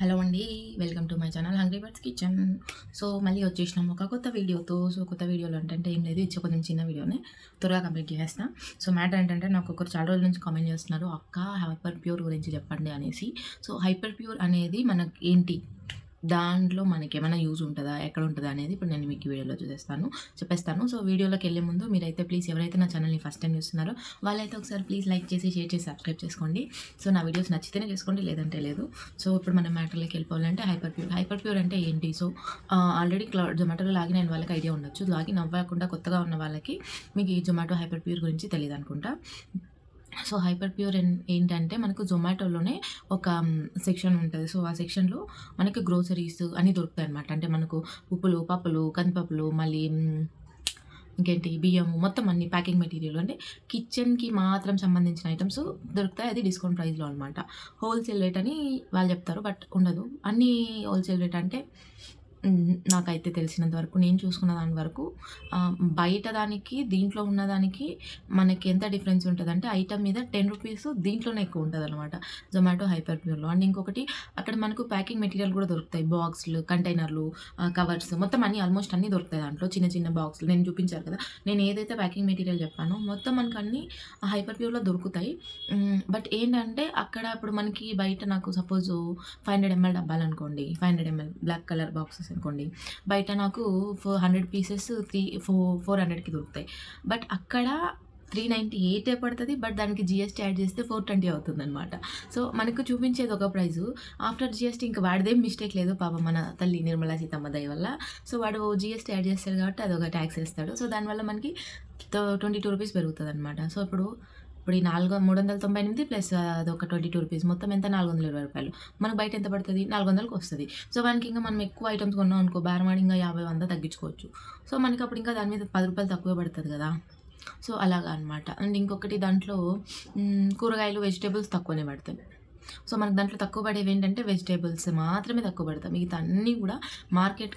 Hello అండి. Welcome to my channel hungry birds kitchen. So మళ్ళీ వచ్చేసినాం ఒక కొత్త వీడియోతో. సో కొత్త వీడియోలో అంటే ఏం లేదు, ఇది కొంచెం చిన్న వీడియోనే త్వరగా కంప్లీట్ చేసేస్తా. సో మ్యాటర్ ఏంటంటే నాకు ఒకరు చాలా రోజుల నుంచి కామెంట్ చేస్తున్నారు, అక్క హైపర్ ప్యూర్ గురించి చెప్పండి అనేసి. సో హైపర్ ప్యూర్ అనేది మనకి ఏంటి, దాంట్లో మనకేమైనా యూజ్ ఉంటుందా, ఎక్కడ ఉంటుందా అనేది ఇప్పుడు నేను మీకు వీడియోలో చెప్పేస్తాను. సో వీడియోలోకి వెళ్ళే ముందు మీరైతే ప్లీజ్ ఎవరైతే నా ఛానల్ని ఫస్ట్ టైం చూస్తున్నారో వాళ్ళైతే ఒకసారి ప్లీజ్ లైక్ చేసి, షేర్ చేసి, సబ్స్క్రైబ్ చేసుకోండి. సో నా వీడియోస్ నచ్చితేనే చేసుకోండి, లేదంటే లేదు. సో ఇప్పుడు మనం మ్యాటర్లోకి వెళ్ళిపోవాలంటే హైపర్ ప్యూర్ అంటే ఏంటి? సో ఆల్రెడీ జొమాటోలో లాగిన్ అయిన వాళ్ళకి ఐడియా ఉండొచ్చు, లాగిన్ అవ్వకుండా కొత్తగా ఉన్న వాళ్ళకి మీకు ఈ జొమాటో హైపర్ ప్యూర్ గురించి తెలియదు అనుకుంటా. సో హైపర్ ప్యూర్ ఏంటంటే మనకు జొమాటోలోనే ఒక సెక్షన్ ఉంటుంది. సో ఆ సెక్షన్లో మనకి గ్రోసరీస్ అన్నీ దొరుకుతాయి అనమాట. అంటే మనకు ఉప్పులు, పప్పులు, కందిపప్పులు, మళ్ళీ ఇంకేంటి బియ్యము, మొత్తం అన్ని ప్యాకింగ్ మెటీరియల్ అంటే కిచెన్కి మాత్రం సంబంధించిన ఐటమ్స్ దొరుకుతాయి. అది డిస్కౌంట్ ప్రైస్లో అనమాట. హోల్సేల్ రేట్ అని వాళ్ళు చెప్తారు, బట్ ఉండదు. అన్నీ హోల్సేల్ రేట్ అంటే నాకైతే తెలిసినంత వరకు, నేను చూసుకున్న దాని వరకు బయట దానికి దీంట్లో ఉన్నదానికి మనకి ఎంత డిఫరెన్స్ ఉంటుంది అంటే ఐటమ్ మీద 10 రూపీస్ దీంట్లోనే ఎక్కువ ఉంటుంది అనమాట జొమాటో హైపర్ ప్యూర్లో. అండ్ ఇంకొకటి అక్కడ మనకు ప్యాకింగ్ మెటీరియల్ కూడా దొరుకుతాయి, బాక్స్లు, కంటైనర్లు, కవర్స్, మొత్తం అన్నీ ఆల్మోస్ట్ అన్నీ దొరుకుతాయి దాంట్లో. చిన్న చిన్న బాక్స్లు నేను చూపించాను కదా, నేను ఏదైతే ప్యాకింగ్ మెటీరియల్ చెప్పానో మొత్తం మనకు అన్నీ హైపర్ ప్యూర్లో దొరుకుతాయి. బట్ ఏంటంటే అక్కడ ఇప్పుడు మనకి బయట నాకు సపోజ్ 500 ml డబ్బాలు అనుకోండి, 500 ml బ్లాక్ కలర్ బాక్సెస్ అనుకోండి, బయట నాకు 100 పీసెస్ 400కి దొరుకుతాయి. బట్ అక్కడ 398 పడుతుంది, బట్ దానికి జిఎస్టీ యాడ్ చేస్తే 420 అవుతుంది అనమాట. సో మనకు చూపించేది ఒక ప్రైజు, ఆఫ్టర్ జిఎస్టీ ఇంకా వాడిదేం మిస్టేక్ లేదు పాపం, మన తల్లి నిర్మలా సీతమ్మ దయ వల్ల. సో వాడు జిఎస్టీ యాడ్ చేస్తాడు కాబట్టి అదొక ట్యాక్స్ వేస్తాడు. సో దానివల్ల మనకి 22 రూపీస్ పెరుగుతుంది అనమాట. సో ఇప్పుడు ఈ 398 ప్లస్ అదొక 22 రూపీస్, మొత్తం ఎంత 420 రూపాయలు. మనకు బయట ఎంత పడుతుంది? 400కి వస్తుంది. సో మనకి ఇంకా మనం ఎక్కువ ఐటమ్స్ కొన్నాం అనుకో, బేరమాడి ఇంకా 50-100 తగ్గించుకోవచ్చు. సో మనకి అప్పుడు ఇంకా దాని మీద 10 రూపాయలు తక్కువ పడుతుంది కదా. సో అలాగా అనమాట. అండ్ ఇంకొకటి దాంట్లో కూరగాయలు, వెజిటేబుల్స్ తక్కువనే పడతాయి. సో మనకు దాంట్లో తక్కువ పడేవి ఏంటంటే వెజిటేబుల్స్ మాత్రమే తక్కువ పడతాయి. మిగతా అన్నీ కూడా మార్కెట్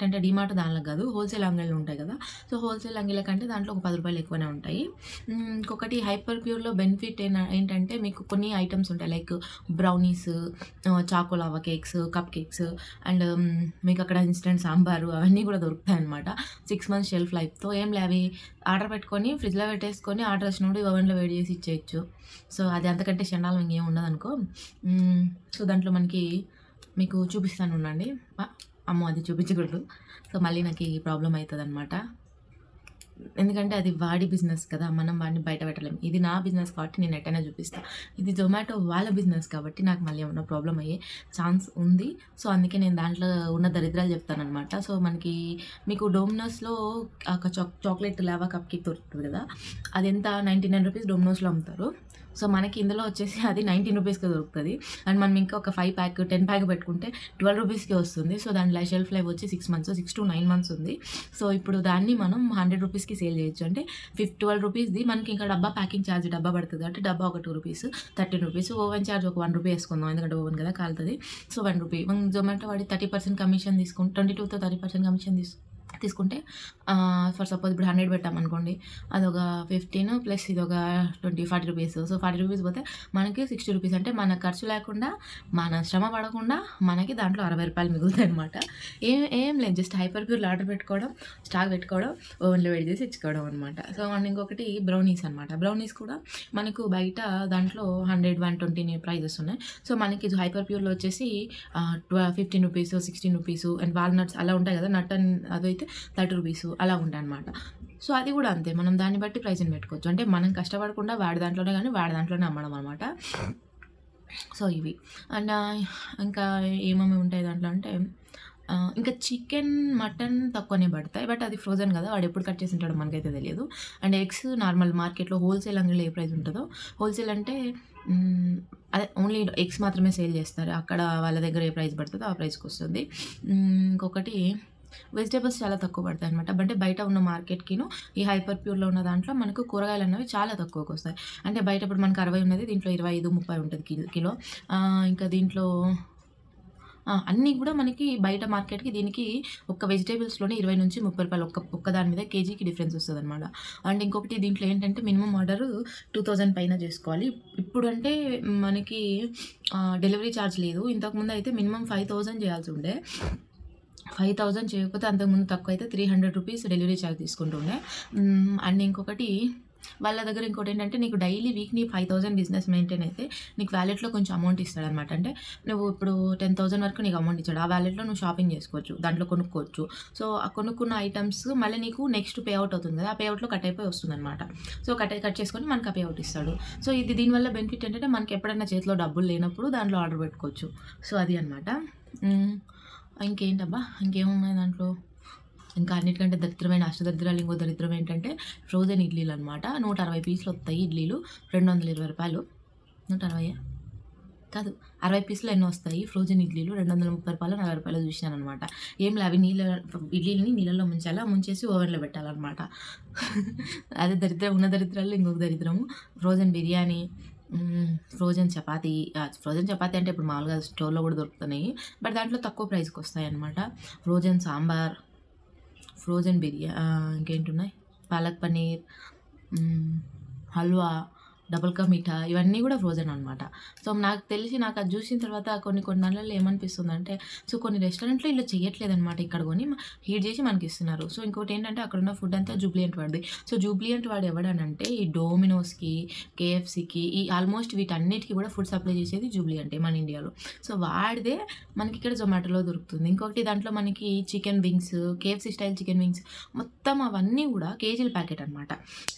అంటే డిమార్ట్ దానిలో కాదు, హోల్సేల్ అంగళ్ళు ఉంటాయి కదా. సో హోల్సేల్ అంగళ్ళ కంటే దాంట్లో ఒక 10 రూపాయలు ఎక్కువనే ఉంటాయి. ఇంకొకటి హైపర్ ప్యూర్లో బెనిఫిట్ ఏంటంటే మీకు కొన్ని ఐటమ్స్ ఉంటాయి, like brownies, choco lava cakes, cup cakes, and మీకు అక్కడ ఇన్స్టెంట్ సాంబారు అవన్నీ కూడా దొరుకుతాయి అనమాట. 6 months షెల్ఫ్ లైఫ్తో. ఏం లేవి ఆర్డర్ పెట్టుకొని ఫ్రిడ్జ్లో పెట్టేసుకొని ఆర్డర్ వచ్చినప్పుడు ఓవెన్లో వేడి చేసి ఇచ్చేయచ్చు. సో అది అంతకంటే చండాలం ఇంకేం ఉండదు అనుకో. సో దాంట్లో మీకు చూపిస్తాను ఉండండి. అమ్మో అది చూపించకూడదు, సో మళ్ళీ నాకు ఈ ప్రాబ్లం అవుతుంది అనమాట. ఎందుకంటే అది వాడి బిజినెస్ కదా, మనం వాడిని బయట పెట్టలేము. ఇది నా బిజినెస్ కాబట్టి నేను ఎట్టైనా చూపిస్తాను. ఇది జొమాటో వాళ్ళ బిజినెస్ కాబట్టి నాకు మళ్ళీ ఏమన్నా ప్రాబ్లం అయ్యే ఛాన్స్ ఉంది. సో అందుకే నేను దాంట్లో ఉన్న దరిద్రాలు చెప్తానమాట. సో మీకు డోమినోస్లో ఒక చాక్లెట్ లావా కప్ కేక్ దొరుకుతుంది కదా, అది ఎంత 99 రూపీస్ డోమినోస్లో అమ్ముతారు. సో మనకి ఇందులో వచ్చేసి అది 19 రూపీస్కి దొరుకుతుంది. అండ్ మనం ఇంకా ఒక 5 ప్యాక్ 10 ప్యాక్ పెట్టుకుంటే 12 రూపీస్కి వస్తుంది. సో దాని షెల్ఫ్ లైఫ్ వచ్చి 6 to 9 months ఉంది. సో ఇప్పుడు దాన్ని మనం 100 రూపీస్కి సేల్ చేయొచ్చు. అంటే 12 రూపీస్ది మనకి ఇంకా డబ్బా ప్యాకింగ్ ఛార్జ్ డబ్బా పడుతుంది. అంటే డబ్బా ఒక 2 రూపీస్, 13 రూపీస్. ఓవెన్ ఛార్జ్ ఒక 1 రూపీ వేసుకుందాం, ఎందుకంటే ఓవెన్ కదా కాలుతుంది. So 1 rupee. జొమాటో వాడి 30% కమిషన్ 22 to 30% కమిషన్ తీసుకుంటే ఫర్ సపోజ్ ఇప్పుడు 100 పెట్టామనుకోండి, అదొక 15 ప్లస్ ఇది ఒక 40 రూపీస్. సో 40 రూపీస్ పోతే మనకి 60 రూపీస్. అంటే మన ఖర్చు లేకుండా, మన శ్రమ పడకుండా మనకి దాంట్లో 60 రూపాయలు మిగులుతాయి అనమాట. ఏం లేదు, జస్ట్ హైపర్ ప్యూర్లో ఆర్డర్ పెట్టుకోవడం, స్టాక్ పెట్టుకోవడం, ఓవెన్లో వేడి చేసి ఇచ్చుకోవడం అనమాట. సో అండ్ ఇంకొకటి బ్రౌనీస్ అనమాట. బ్రౌనీస్ కూడా మనకు బయట దాంట్లో 100-120 ప్రైజెస్ ఉన్నాయి. సో మనకి హైపర్ ప్యూర్లో వచ్చేసి 15 రూపీస్, 16 రూపీస్. అండ్ వాల్నట్స్ అలా ఉంటాయి కదా, నట్ అండ్ అదైతే 30 రూపీస్ అలా ఉంటాయి అనమాట. సో అది కూడా అంతే, మనం దాన్ని బట్టి ప్రైస్ని పెట్టుకోవచ్చు. అంటే మనం కష్టపడకుండా వాడి దాంట్లోనే అమ్మడం అనమాట. సో ఇవి. అండ్ ఇంకా ఏమేమి ఉంటాయి దాంట్లో అంటే ఇంకా చికెన్, మటన్ తక్కువనే పడతాయి, బట్ అది ఫ్రోజన్ కదా, వాడు ఎప్పుడు కట్ చేసి ఉంటాడో మనకైతే తెలియదు. అండ్ ఎగ్స్ నార్మల్ మార్కెట్లో హోల్సేల్ అంగడిలో ఏ ప్రైస్ ఉంటుందో, హోల్సేల్ అంటే అదే ఓన్లీ ఎగ్స్ మాత్రమే సేల్ చేస్తారు, అక్కడ వాళ్ళ దగ్గర ఏ ప్రైస్ పడుతుందో ఆ ప్రైస్కి వస్తుంది. ఇంకొకటి వెజిటేబుల్స్ చాలా తక్కువ పడతాయి అనమాట. అంటే బయట ఉన్న మార్కెట్కిను ఈ హైపర్ ప్యూర్లో ఉన్న దాంట్లో మనకు కూరగాయలు అనేవి చాలా తక్కువకి వస్తాయి. అంటే బయట ఇప్పుడు మనకు 60 ఉన్నది, దీంట్లో 25-30 ఉంటుంది కిలో. ఇంకా దీంట్లో అన్నీ కూడా మనకి బయట మార్కెట్కి దీనికి ఒక్క వెజిటేబుల్స్లోనే 20 నుంచి 30 రూపాయలు ఒక్క దాని మీద కేజీకి డిఫరెన్స్ వస్తుంది అనమాట. అండ్ ఇంకొకటి దీంట్లో ఏంటంటే మినిమం ఆర్డర్ 2000 పైన చేసుకోవాలి. ఇప్పుడు అంటే మనకి డెలివరీ ఛార్జ్ లేదు. ఇంతకుముందు అయితే మినిమం 5000 చేయాల్సి ఉండే. 5000 చేయకపోతే అంతకుముందు తక్కువ అయితే 300 రూపీస్ డెలివరీ ఛార్జ్ తీసుకుంటుండే. అండ్ ఇంకొకటి వాళ్ళ దగ్గర ఇంకోటి ఏంటంటే నీకు డైలీ వీక్లీ 5000 బిజినెస్ మెయింటైన్ అయితే నీకు వ్యాలెట్లో కొంచెం అమౌంట్ ఇస్తాడనమాట. అంటే నువ్వు ఇప్పుడు 10,000 వరకు నీకు అమౌంట్ ఇచ్చాడు. ఆ వ్యాలెట్లో నువ్వు షాపింగ్ చేసుకోవచ్చు, దాంట్లో కొనుక్కోవచ్చు. సో ఆ కొనుక్కున్న ఐటమ్స్ మళ్ళీ నీకు నెక్స్ట్ పే అవుట్ అవుతుంది కదా, ఆ పే అవుట్లో కట్ అయిపోయి వస్తుంది అనమాట. సో కట్ చేసుకొని మనకు ఆ పే అవుట్ ఇస్తాడు. సో ఇది దీనివల్ల బెనిఫిట్ ఏంటంటే మనకి ఎప్పుడైనా చేతిలో డబ్బులు లేనప్పుడు దాంట్లో ఆర్డర్ పెట్టుకోవచ్చు. సో అది అనమాట. ఇంకేంటబ్బా ఇంకేమున్నాయి దాంట్లో, ఇంకా అన్నిటికంటే దరిద్రమైన అష్టదరిద్రాలు ఇంకో దరిద్రం ఏంటంటే ఫ్రోజన్ ఇడ్లీలు అనమాట. 160 పీసులు వస్తాయి ఇడ్లీలు, 220 రూపాయలు. 160 కాదు 60 పీసులు ఎన్నో వస్తాయి ఫ్రోజన్ ఇడ్లీలు, 230 రూపాయలు 40 రూపాయలు చూసినాను అనమాట. ఏం లే అవి ఇడ్లీని నీళ్ళల్లో ముంచాలా, ముంచేసి ఓవెన్లో పెట్టాలన్నమాట. అదే దరిద్రం, ఉన్న దరిద్రాలు ఇంకొక దరిద్రము frozen biryani, frozen chapati. Frozen chapati అంటే ఇప్పుడు మామూలుగా స్టోర్లో కూడా దొరుకుతున్నాయి, బట్ దాంట్లో తక్కువ ప్రైస్కి వస్తాయి అన్నమాట. ఫ్రోజన్ సాంబార్, ఫ్రోజన్ ఇంకేంటున్నాయి, పాలక్ పన్నీర్, హల్వా, డబుల్ కా మీఠా, ఇవన్నీ కూడా ఫ్రోజన్ అనమాట. సో నాకు అది చూసిన తర్వాత కొన్ని దాంట్లో ఏమనిపిస్తుంది అంటే, సో కొన్ని రెస్టారెంట్లో ఇలా చేయట్లేదన్నమాట. ఇక్కడ కొని హీట్ చేసి మనకి ఇస్తున్నారు. సో ఇంకోటి ఏంటంటే అక్కడ ఉన్న ఫుడ్ అంతా జూబ్లియంట్ వాడిది. సో జూబ్లియంట్ వాడు ఎవడనంటే ఈ డోమినోస్కి, కేఎఫ్సీకి, ఈ ఆల్మోస్ట్ వీటన్నిటికీ కూడా ఫుడ్ సప్లై చేసేది జూబ్లియంటే మన ఇండియాలో. సో వాడిదే మనకి ఇక్కడ జొమాటోలో దొరుకుతుంది. ఇంకొకటి దాంట్లో మనకి chicken wings, KFC style chicken wings మొత్తం అవన్నీ కూడా కేజీల ప్యాకెట్ అనమాట.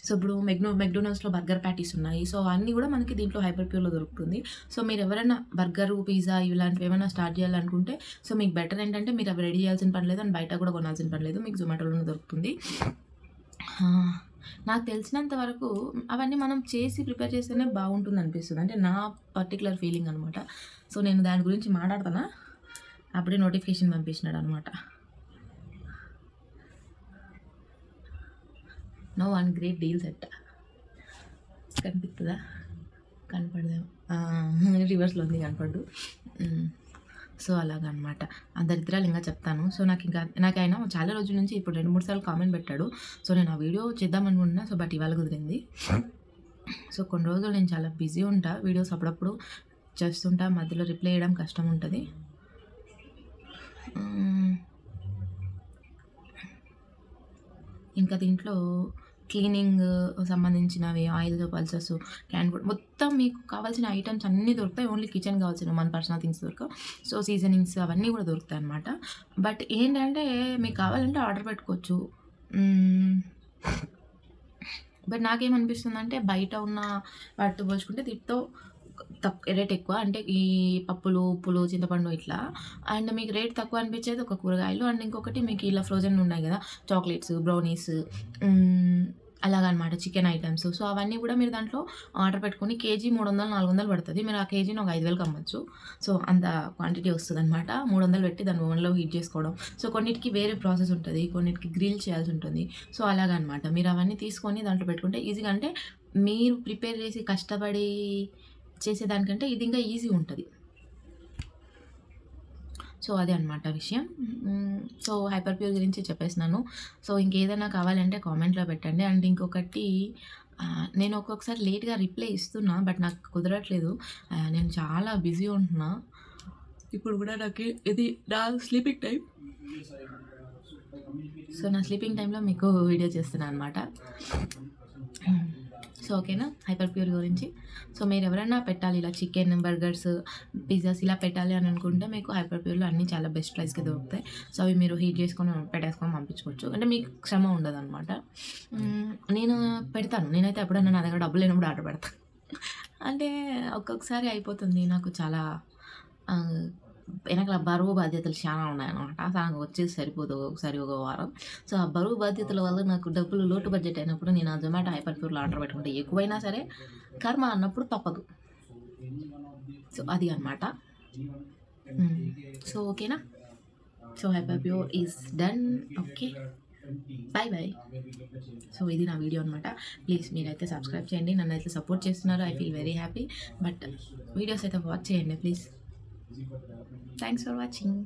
సో ఇప్పుడు మెక్డోనల్డ్స్లో బర్గర్ ప్యాటీస్ ఉన్నాయి. సో అన్నీ కూడా మనకి దీంట్లో హైపర్ ప్యూర్లో దొరుకుతుంది. సో మీరు ఎవరైనా బర్గరు, పిజ్జా ఇలాంటివి ఏమైనా స్టార్ట్ చేయాలనుకుంటే సో మీకు బెటర్ ఏంటంటే మీరు అవి రెడీ చేయాల్సిన పని లేదు, అండ్ బయట కూడా కొనాల్సిన పని లేదు, మీకు జొమాటోలోనే దొరుకుతుంది. నాకు తెలిసినంత వరకు అవన్నీ మనం చేసి ప్రిపేర్ చేస్తేనే బాగుంటుంది అనిపిస్తుంది, అంటే నా పర్టికులర్ ఫీలింగ్ అనమాట. సో నేను దాని గురించి మాట్లాడుతున్నా, అప్పుడే నోటిఫికేషన్ పంపించినాడు అనమాట. No one great deal set కనిపిస్తుందా, కనపడదేమో, రివర్స్లో ఉంది కనపడు. సో అలాగనమాట ఆ దరిద్రాలు ఇంకా చెప్తాను. సో నాకు ఆయన చాలా రోజుల నుంచి ఇప్పుడు 2-3 సార్లు కామెంట్ పెట్టాడు. సో నేను ఆ వీడియో చేద్దామనుకుంటున్నా, సో బట్ ఇవాళ కుదిరింది. సో కొన్ని రోజులు నేను చాలా బిజీ ఉంటా, వీడియోస్ అప్పుడప్పుడు చేస్తుంటా, మధ్యలో రిప్లై చేయడం కష్టం ఉంటుంది. ఇంకా దీంట్లో క్లీనింగ్ సంబంధించినవి, ఆయిల్, పల్సెస్, క్యాన్ ఫుడ్ మొత్తం మీకు కావాల్సిన ఐటమ్స్ అన్నీ దొరుకుతాయి. ఓన్లీ కిచెన్ కావాల్సిన మన పర్సనల్ థింగ్స్ దొరకవు. సో సీజనింగ్స్ అవన్నీ కూడా దొరుకుతాయి అన్నమాట. బట్ ఏంటంటే మీకు కావాలంటే ఆర్డర్ పెట్టుకోవచ్చు. బట్ నాకేమనిపిస్తుందంటే బయట ఉన్న వాటితో పోల్చుకుంటే దీంతో రేట్ ఎక్కువ, అంటే ఈ పప్పులు, ఉప్పులు, చింతపండు ఇట్లా. అండ్ మీకు రేట్ తక్కువ అనిపించేది ఒక కూరగాయలు, అండ్ ఇంకొకటి మీకు ఇలా ఫ్రోజన్ ఉన్నాయి కదా చాక్లెట్స్, బ్రౌనీస్, అలాగనమాట చికెన్ ఐటమ్స్. సో అవన్నీ కూడా మీరు దాంట్లో ఆర్డర్ పెట్టుకొని కేజీ 300-400 పడుతుంది. మీరు ఆ కేజీని ఒక 5000 అమ్మచ్చు. సో అంత క్వాంటిటీ వస్తుంది అనమాట. 300 పెట్టి దాన్ని ఓవెన్లో హీట్ చేసుకోవడం. సో కొన్నిటికి వేరే ప్రాసెస్ ఉంటుంది, కొన్నిటికి గ్రిల్ చేయాల్సి ఉంటుంది. సో అలాగనమాట మీరు అవన్నీ తీసుకొని దాంట్లో పెట్టుకుంటే ఈజీగా, అంటే మీరు ప్రిపేర్ చేసి కష్టపడి చేసేదానికంటే ఇది ఇంకా ఈజీ ఉంటుంది. సో అదే అనమాట విషయం. సో హైపర్ ప్యూర్ గురించి చెప్పేసినాను. సో ఇంకేదైనా కావాలంటే కామెంట్లో పెట్టండి. అండ్ ఇంకొకటి, నేను ఒక్కొక్కసారి లేట్గా రిప్లై ఇస్తున్నా, బట్ నాకు కుదరట్లేదు, నేను చాలా బిజీ ఉంటున్నా. ఇప్పుడు కూడా నాకు ఇది నా స్లీపింగ్ టైం. సో నా స్లీపింగ్ టైంలో మీకు వీడియో చేస్తున్నాను అనమాట. సో ఓకేనా హైపర్ ప్యూర్ గురించి. సో మీరు ఎవరైనా పెట్టాలి ఇలా చికెన్, బర్గర్స్, పిజ్జాస్ ఇలా పెట్టాలి అని అనుకుంటే మీకు హైపర్ ప్యూర్లో అన్నీ చాలా బెస్ట్ ప్రైస్కి దొరుకుతాయి. సో అవి మీరు హీట్ చేసుకొని పెట్టేసుకొని పంపించుకోవచ్చు, అంటే మీకు శ్రమ ఉండదు అనమాట. నేను పెడతాను, నేనైతే ఎప్పుడైనా నా దగ్గర డబ్బులు లేనప్పుడు ఆర్డర్ పెడతాను. అంటే ఒక్కొక్కసారి అయిపోతుంది, నాకు చాలా వెనకాల బరువు బాధ్యతలు చాలా ఉన్నాయన్నమాట. నాకు వచ్చేసి సరిపోదు ఒకసారి ఒక వారం. సో ఆ బరువు బాధ్యతల వల్ల నాకు డబ్బులు లోటు బడ్జెట్ అయినప్పుడు నేను ఆ జొమాటో హైపర్ ప్యూర్లో ఆర్డర్ పెట్టుకుంటే ఎక్కువైనా సరే కర్మ అన్నప్పుడు తప్పదు. సో అది అనమాట. సో ఓకేనా. So hyper pure is done. Okay, bye bye. So ఇది నా వీడియో అనమాట. ప్లీజ్ మీరైతే సబ్స్క్రైబ్ చేయండి, నన్ను అయితే సపోర్ట్ చేస్తున్నారు. I feel very happy. But videos అయితే వాచ్ చేయండి ప్లీజ్. Thanks for watching.